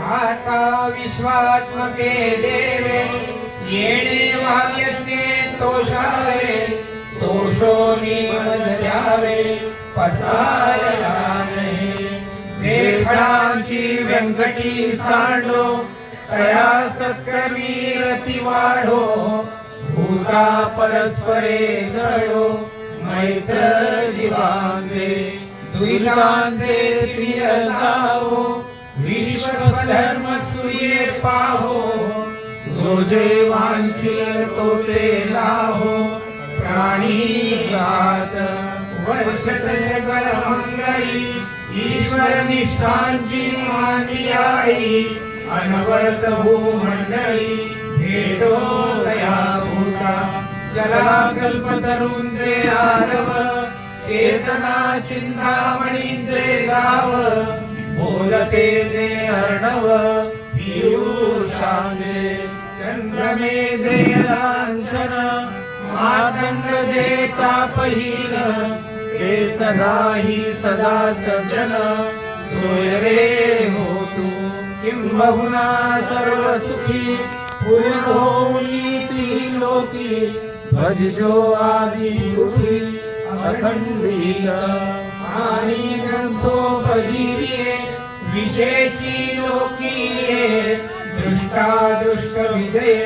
आता विश्वात्मके देवे येणे वाग्यज्ञे तोषावे तोषोनी मज द्यावे पसायला नाही जे खडांची व्यंकटी सांडो तया सत्कर्मी रती वाढो भूता परस्परे जळो मैत्र जीवांचे दुरितांचे प्रिय जावो विश्वधर्म सूर्ये पाहो जो जे वांछिल तो ते लाहो प्राणी जात वर्षत सगळ मंगळी ईश्वर निष्ठांची मांदियाळी अनवर्त भूमंडळी भेटो तया भूता चला कल्पतरूंचे आरव चेतना चिंतामणीचे गाव बोलते जे अर्णव पियुषांचे चंद्रमे जे लांछन मातंग जे तापहीन ते सदाही सदा सज्जन सोयरे हो तू किंबहुना सर्व सुखी पूर्ण होनी ती लोकी भजजो आदि गुरुही अखंडित आणि ग्रंथोपजीविये विशेषी लोकीये दृष्टा दृष्ट विजये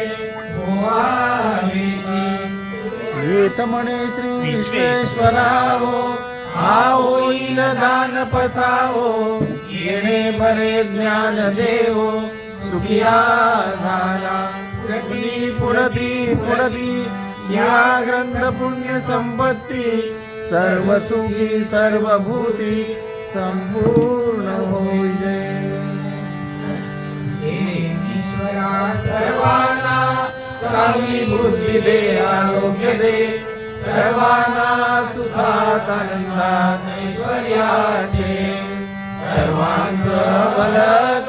येत म्हणे श्री विश्वेश्वरावो हा होईल दान पसावो येणे बरे ज्ञान देवो सुखिया झाला पुढती या ग्रंथ पुण्य संपत्ती सर्व सुखी सर्व भूती संपूर्ण होई ईश्वरा सर्वांना चांगली बुद्धी दे आरोग्य दे सर्वांना सुखात आनंदात ऐश्वर्यात दे सर्वांचं भल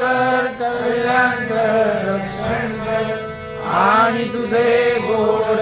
कर कल्याण कर रक्षण कर आणि तुझे गोड